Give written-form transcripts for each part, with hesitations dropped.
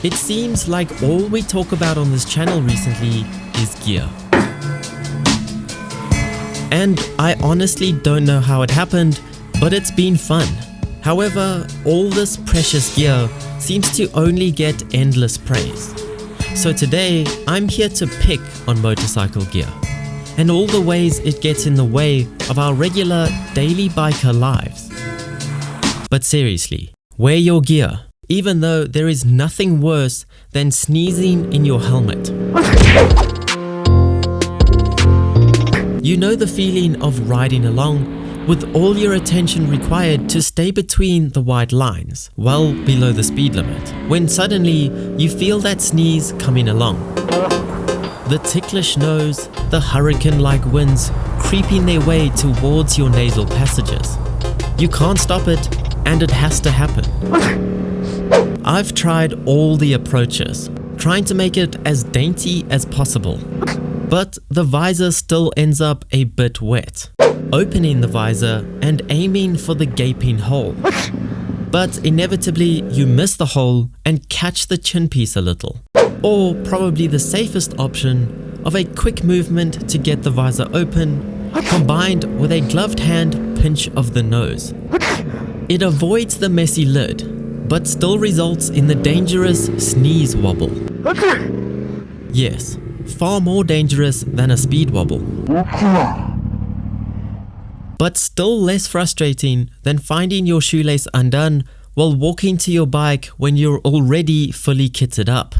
It seems like all we talk about on this channel recently is gear. And I honestly don't know how it happened, but it's been fun. However, all this precious gear seems to only get endless praise. So today, I'm here to pick on motorcycle gear and all the ways it gets in the way of our regular daily biker lives. But seriously, wear your gear, even though there is nothing worse than sneezing in your helmet. You know the feeling of riding along with all your attention required to stay between the white lines, well below the speed limit, when suddenly you feel that sneeze coming along. The ticklish nose, the hurricane-like winds creeping their way towards your nasal passages. You can't stop it, and it has to happen. I've tried all the approaches, trying to make it as dainty as possible. But the visor still ends up a bit wet. Opening the visor and aiming for the gaping hole. But inevitably you miss the hole and catch the chin piece a little. Or probably the safest option of a quick movement to get the visor open, combined with a gloved hand pinch of the nose. It avoids the messy lid, but still results in the dangerous sneeze wobble. Yes, far more dangerous than a speed wobble. But still less frustrating than finding your shoelace undone while walking to your bike when you're already fully kitted up.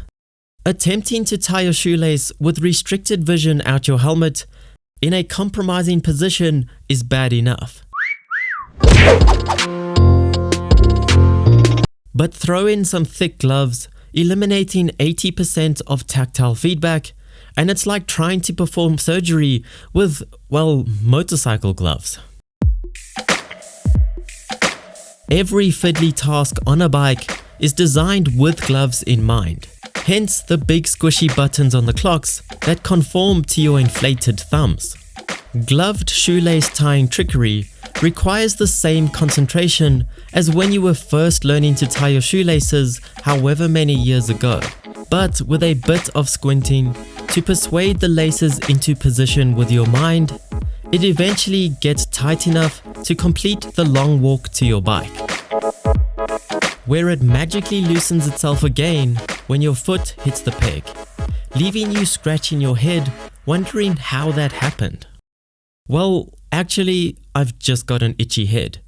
Attempting to tie your shoelace with restricted vision out your helmet in a compromising position is bad enough. But throw in some thick gloves, eliminating 80% of tactile feedback, and it's like trying to perform surgery with, well, motorcycle gloves. Every fiddly task on a bike is designed with gloves in mind. Hence the big squishy buttons on the clocks that conform to your inflated thumbs. Gloved shoelace tying trickery requires the same concentration as when you were first learning to tie your shoelaces however many years ago, but with a bit of squinting to persuade the laces into position with your mind, it eventually gets tight enough to complete the long walk to your bike, where it magically loosens itself again when your foot hits the peg, leaving you scratching your head wondering how that happened. Well, actually, I've just got an itchy head,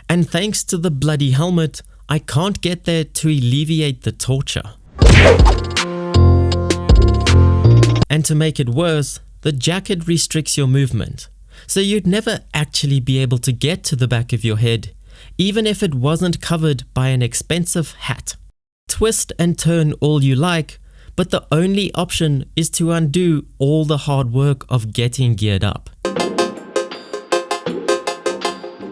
and thanks to the bloody helmet, I can't get there to alleviate the torture. And to make it worse, the jacket restricts your movement, so you'd never actually be able to get to the back of your head, even if it wasn't covered by an expensive hat. Twist and turn all you like, but the only option is to undo all the hard work of getting geared up.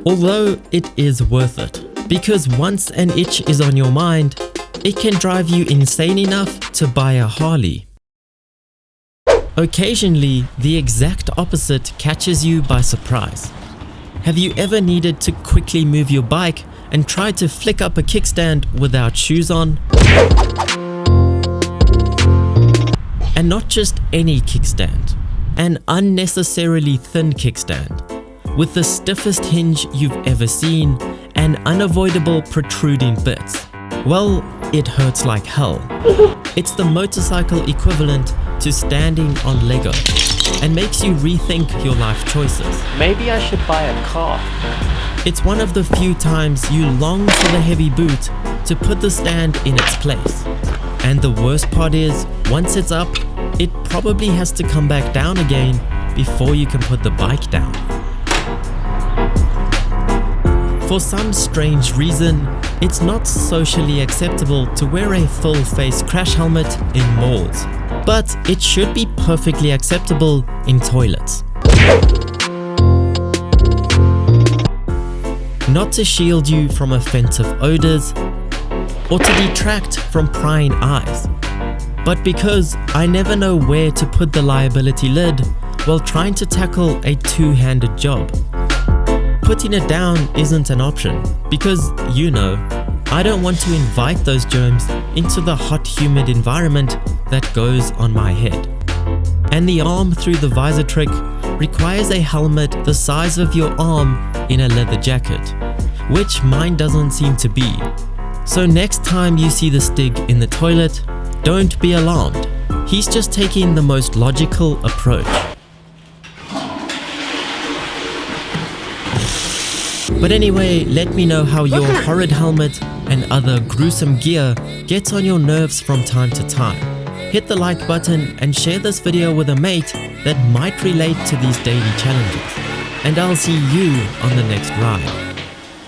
Although it is worth it, because once an itch is on your mind, it can drive you insane enough to buy a Harley. Occasionally, the exact opposite catches you by surprise. Have you ever needed to quickly move your bike and try to flick up a kickstand without shoes on? And not just any kickstand, an unnecessarily thin kickstand, with the stiffest hinge you've ever seen and unavoidable protruding bits. Well, it hurts like hell. It's the motorcycle equivalent to standing on Lego and makes you rethink your life choices. Maybe I should buy a car. It's one of the few times you long for the heavy boot to put the stand in its place. And the worst part is, once it's up, it probably has to come back down again before you can put the bike down. For some strange reason, it's not socially acceptable to wear a full-face crash helmet in malls, but it should be perfectly acceptable in toilets. Not to shield you from offensive odors, or to detract from prying eyes, but because I never know where to put the liability lid while trying to tackle a two-handed job. Putting it down isn't an option because, you know, I don't want to invite those germs into the hot humid environment that goes on my head. And the arm through the visor trick requires a helmet the size of your arm in a leather jacket, which mine doesn't seem to be. So next time you see the Stig in the toilet, don't be alarmed. He's just taking the most logical approach. But anyway, let me know how your horrid helmet and other gruesome gear gets on your nerves from time to time. Hit the like button and share this video with a mate that might relate to these daily challenges. And I'll see you on the next ride.